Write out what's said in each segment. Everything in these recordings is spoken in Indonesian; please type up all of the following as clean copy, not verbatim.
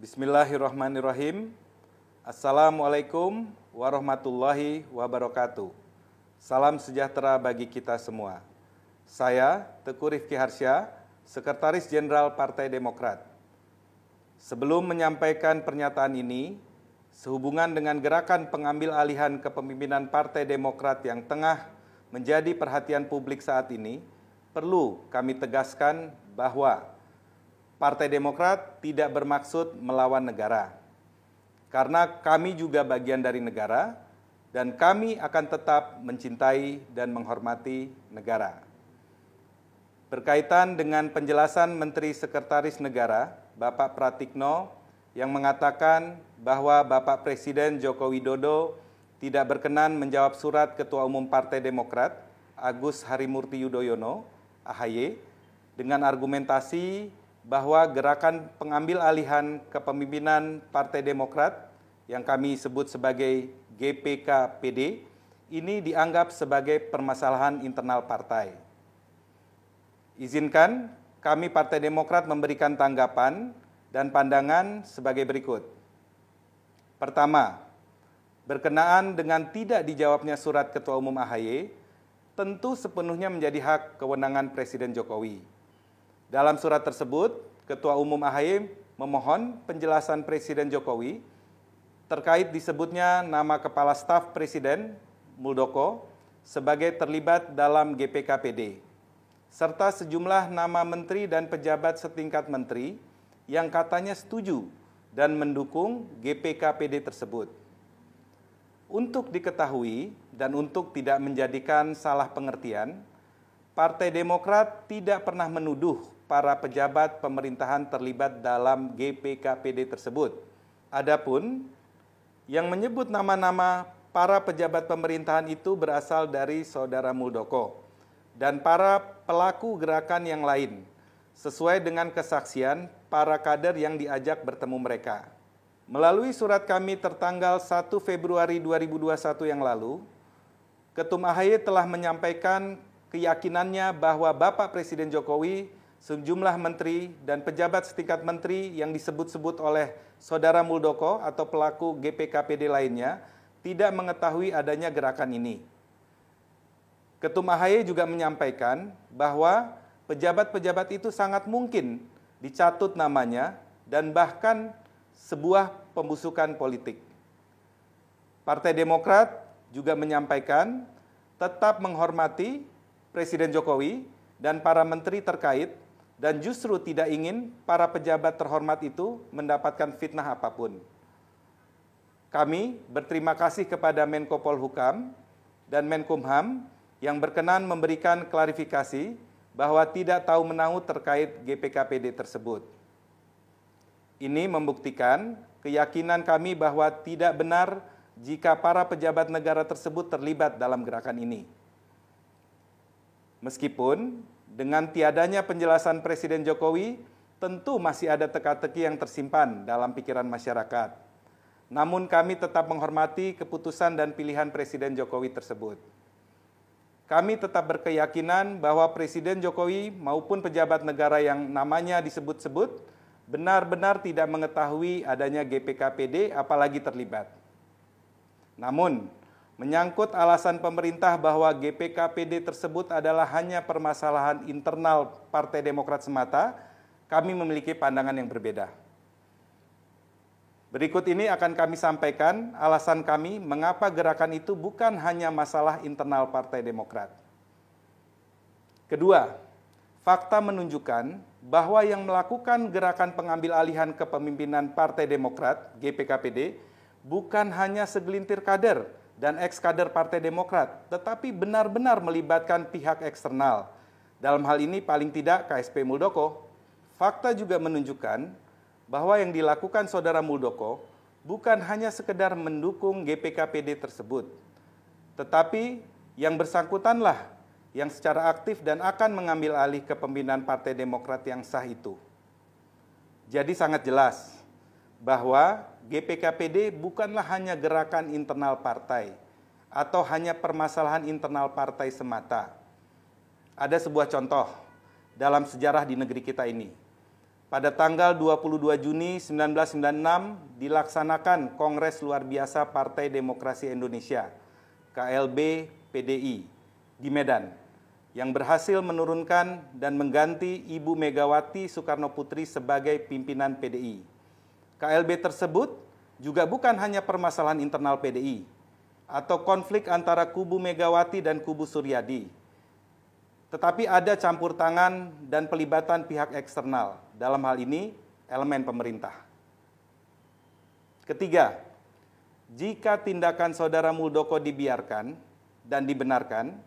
Bismillahirrahmanirrahim. Assalamualaikum warahmatullahi wabarakatuh. Salam sejahtera bagi kita semua. Saya Teguh Rifki Harsya, Sekretaris Jenderal Partai Demokrat. Sebelum menyampaikan pernyataan ini, sehubungan dengan gerakan pengambil alihan kepemimpinan Partai Demokrat yang tengah menjadi perhatian publik saat ini, perlu kami tegaskan bahwa Partai Demokrat tidak bermaksud melawan negara. Karena kami juga bagian dari negara dan kami akan tetap mencintai dan menghormati negara. Berkaitan dengan penjelasan Menteri Sekretaris Negara, Bapak Pratikno, yang mengatakan bahwa Bapak Presiden Joko Widodo tidak berkenan menjawab surat Ketua Umum Partai Demokrat, Agus Harimurti Yudhoyono, AHY, dengan argumentasi bahwa gerakan pengambil alihan kepemimpinan Partai Demokrat yang kami sebut sebagai GPK-PD ini dianggap sebagai permasalahan internal partai. Izinkan kami Partai Demokrat memberikan tanggapan dan pandangan sebagai berikut. Pertama, berkenaan dengan tidak dijawabnya surat Ketua Umum AHY, tentu sepenuhnya menjadi hak kewenangan Presiden Jokowi. Dalam surat tersebut, Ketua Umum AHY memohon penjelasan Presiden Jokowi terkait disebutnya nama Kepala Staf Presiden Muldoko sebagai terlibat dalam GPK-PD, serta sejumlah nama menteri dan pejabat setingkat menteri yang katanya setuju dan mendukung GPK-PD tersebut. Untuk diketahui dan untuk tidak menjadikan salah pengertian, Partai Demokrat tidak pernah menuduh para pejabat pemerintahan terlibat dalam GPK-PD tersebut. Adapun yang menyebut nama-nama para pejabat pemerintahan itu berasal dari Saudara Muldoko dan para pelaku gerakan yang lain, sesuai dengan kesaksian para kader yang diajak bertemu mereka. Melalui surat kami tertanggal 1 Februari 2021 yang lalu, Ketum AHY telah menyampaikan keyakinannya bahwa Bapak Presiden Jokowi, sejumlah menteri dan pejabat setingkat menteri yang disebut-sebut oleh Saudara Muldoko atau pelaku GPK-PD lainnya tidak mengetahui adanya gerakan ini. Ketum AHY juga menyampaikan bahwa pejabat-pejabat itu sangat mungkin dicatut namanya dan bahkan sebuah pembusukan politik. Partai Demokrat juga menyampaikan tetap menghormati Presiden Jokowi dan para menteri terkait dan justru tidak ingin para pejabat terhormat itu mendapatkan fitnah apapun. Kami berterima kasih kepada Menko Polhukam dan Menkumham yang berkenan memberikan klarifikasi bahwa tidak tahu menahu terkait GPK-PD tersebut. Ini membuktikan keyakinan kami bahwa tidak benar jika para pejabat negara tersebut terlibat dalam gerakan ini. Meskipun dengan tiadanya penjelasan Presiden Jokowi, tentu masih ada teka-teki yang tersimpan dalam pikiran masyarakat. Namun kami tetap menghormati keputusan dan pilihan Presiden Jokowi tersebut. Kami tetap berkeyakinan bahwa Presiden Jokowi maupun pejabat negara yang namanya disebut-sebut benar-benar tidak mengetahui adanya GPK-PD apalagi terlibat. Namun, menyangkut alasan pemerintah bahwa GPK-PD tersebut adalah hanya permasalahan internal Partai Demokrat semata, kami memiliki pandangan yang berbeda. Berikut ini akan kami sampaikan alasan kami mengapa gerakan itu bukan hanya masalah internal Partai Demokrat. Kedua, fakta menunjukkan bahwa yang melakukan gerakan pengambil alihan kepemimpinan Partai Demokrat, GPK-PD, bukan hanya segelintir kader dan ex-kader Partai Demokrat, tetapi benar-benar melibatkan pihak eksternal. Dalam hal ini paling tidak KSP Muldoko. Fakta juga menunjukkan bahwa yang dilakukan Saudara Muldoko bukan hanya sekedar mendukung GPK-PD tersebut, tetapi yang bersangkutanlah yang secara aktif dan akan mengambil alih kepemimpinan Partai Demokrat yang sah itu. Jadi sangat jelas bahwa GPK-PD bukanlah hanya gerakan internal partai atau hanya permasalahan internal partai semata. Ada sebuah contoh dalam sejarah di negeri kita ini. pada tanggal 22 Juni 1996 dilaksanakan Kongres Luar Biasa Partai Demokrasi Indonesia, KLB PDI, di Medan, yang berhasil menurunkan dan mengganti Ibu Megawati Soekarnoputri sebagai pimpinan PDI. KLB tersebut juga bukan hanya permasalahan internal PDI atau konflik antara kubu Megawati dan kubu Suryadi, tetapi ada campur tangan dan pelibatan pihak eksternal, dalam hal ini elemen pemerintah. Ketiga, jika tindakan Saudara Muldoko dibiarkan dan dibenarkan,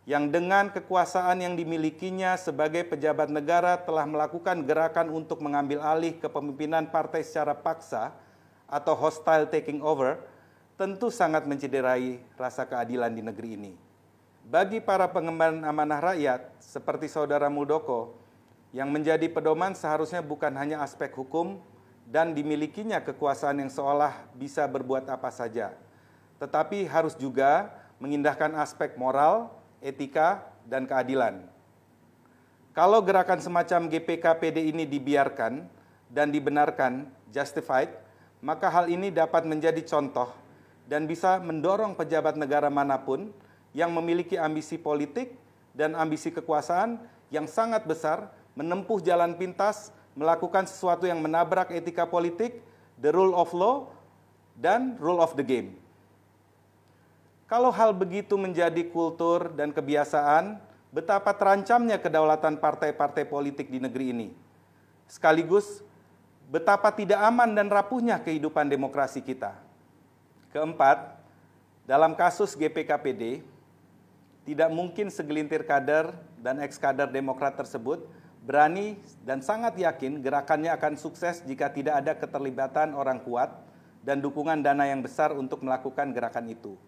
yang dengan kekuasaan yang dimilikinya sebagai pejabat negara telah melakukan gerakan untuk mengambil alih kepemimpinan partai secara paksa atau hostile taking over, tentu sangat mencederai rasa keadilan di negeri ini. Bagi para pengemban amanah rakyat seperti Saudara Muldoko, yang menjadi pedoman seharusnya bukan hanya aspek hukum dan dimilikinya kekuasaan yang seolah bisa berbuat apa saja, tetapi harus juga mengindahkan aspek moral, etika, dan keadilan. Kalau gerakan semacam GPKPD ini dibiarkan dan dibenarkan, justified, maka hal ini dapat menjadi contoh dan bisa mendorong pejabat negara manapun yang memiliki ambisi politik dan ambisi kekuasaan yang sangat besar menempuh jalan pintas, melakukan sesuatu yang menabrak etika politik, the rule of law, dan rule of the game. Kalau hal begitu menjadi kultur dan kebiasaan, betapa terancamnya kedaulatan partai-partai politik di negeri ini. Sekaligus, betapa tidak aman dan rapuhnya kehidupan demokrasi kita. Keempat, dalam kasus GPKPD, tidak mungkin segelintir kader dan ex-kader Demokrat tersebut berani dan sangat yakin gerakannya akan sukses jika tidak ada keterlibatan orang kuat dan dukungan dana yang besar untuk melakukan gerakan itu.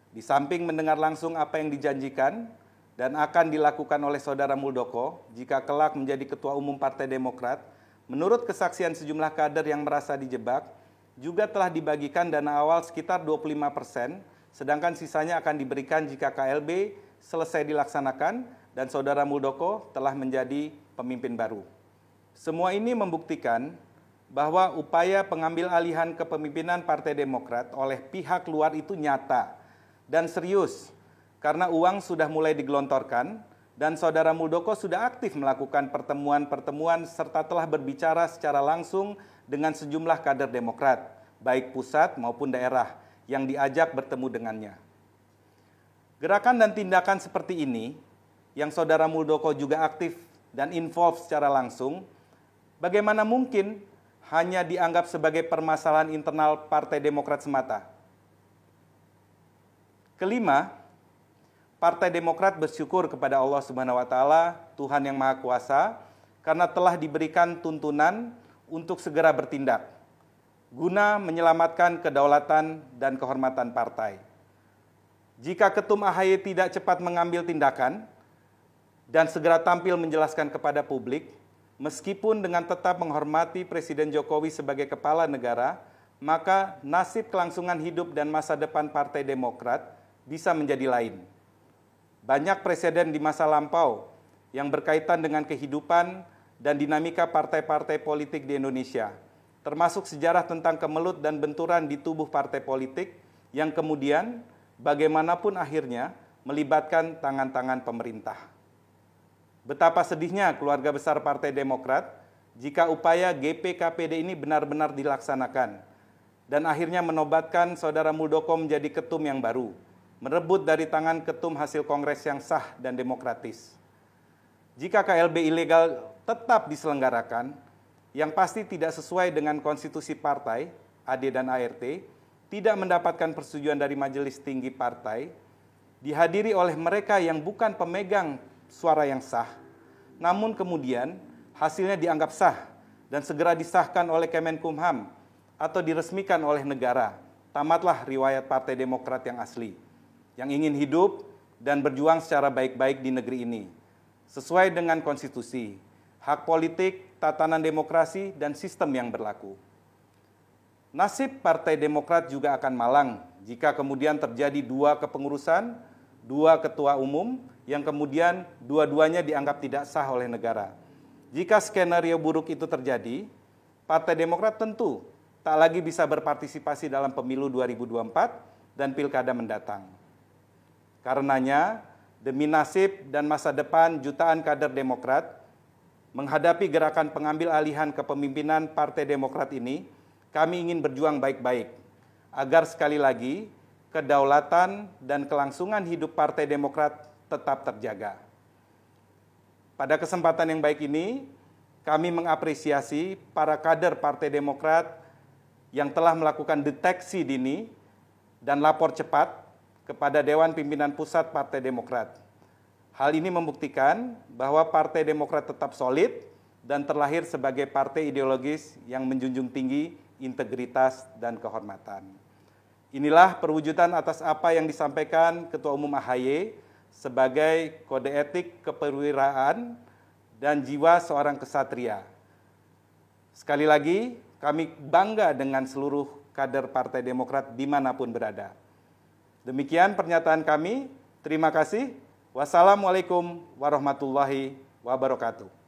Di samping mendengar langsung apa yang dijanjikan dan akan dilakukan oleh Saudara Muldoko jika kelak menjadi Ketua Umum Partai Demokrat, menurut kesaksian sejumlah kader yang merasa dijebak, juga telah dibagikan dana awal sekitar 25%, sedangkan sisanya akan diberikan jika KLB selesai dilaksanakan dan Saudara Muldoko telah menjadi pemimpin baru. Semua ini membuktikan bahwa upaya pengambil alihan kepemimpinan Partai Demokrat oleh pihak luar itu nyata dan serius, karena uang sudah mulai digelontorkan dan Saudara Muldoko sudah aktif melakukan pertemuan-pertemuan serta telah berbicara secara langsung dengan sejumlah kader Demokrat, baik pusat maupun daerah, yang diajak bertemu dengannya. Gerakan dan tindakan seperti ini, yang Saudara Muldoko juga aktif dan involve secara langsung, bagaimana mungkin hanya dianggap sebagai permasalahan internal Partai Demokrat semata? Kelima, Partai Demokrat bersyukur kepada Allah Subhanahu wa Ta'ala, Tuhan yang Maha Kuasa, karena telah diberikan tuntunan untuk segera bertindak guna menyelamatkan kedaulatan dan kehormatan partai. Jika Ketum AHY tidak cepat mengambil tindakan dan segera tampil menjelaskan kepada publik, meskipun dengan tetap menghormati Presiden Jokowi sebagai kepala negara, maka nasib kelangsungan hidup dan masa depan Partai Demokrat bisa menjadi lain. Banyak presiden di masa lampau yang berkaitan dengan kehidupan dan dinamika partai-partai politik di Indonesia, termasuk sejarah tentang kemelut dan benturan di tubuh partai politik yang kemudian bagaimanapun akhirnya melibatkan tangan-tangan pemerintah. Betapa sedihnya keluarga besar Partai Demokrat jika upaya GPKPD ini benar-benar dilaksanakan dan akhirnya menobatkan Saudara Muldoko menjadi ketum yang baru, merebut dari tangan ketum hasil kongres yang sah dan demokratis. Jika KLB ilegal tetap diselenggarakan, yang pasti tidak sesuai dengan konstitusi partai, AD dan ART, tidak mendapatkan persetujuan dari Majelis Tinggi Partai, dihadiri oleh mereka yang bukan pemegang suara yang sah, namun kemudian hasilnya dianggap sah dan segera disahkan oleh Kemenkumham atau diresmikan oleh negara. Tamatlah riwayat Partai Demokrat yang asli, yang ingin hidup dan berjuang secara baik-baik di negeri ini, sesuai dengan konstitusi, hak politik, tatanan demokrasi, dan sistem yang berlaku. Nasib Partai Demokrat juga akan malang jika kemudian terjadi dua kepengurusan, dua ketua umum, yang kemudian dua-duanya dianggap tidak sah oleh negara. Jika skenario buruk itu terjadi, Partai Demokrat tentu tak lagi bisa berpartisipasi dalam pemilu 2024 dan pilkada mendatang. Karenanya, demi nasib dan masa depan jutaan kader Demokrat, menghadapi gerakan pengambil alihan kepemimpinan Partai Demokrat ini, kami ingin berjuang baik-baik, agar sekali lagi kedaulatan dan kelangsungan hidup Partai Demokrat tetap terjaga. Pada kesempatan yang baik ini, kami mengapresiasi para kader Partai Demokrat yang telah melakukan deteksi dini dan lapor cepat kepada Dewan Pimpinan Pusat Partai Demokrat. Hal ini membuktikan bahwa Partai Demokrat tetap solid dan terlahir sebagai partai ideologis yang menjunjung tinggi integritas dan kehormatan. Inilah perwujudan atas apa yang disampaikan Ketua Umum AHY sebagai kode etik keperwiraan dan jiwa seorang kesatria. Sekali lagi, kami bangga dengan seluruh kader Partai Demokrat dimanapun berada. Demikian pernyataan kami. Terima kasih. Wassalamualaikum warahmatullahi wabarakatuh.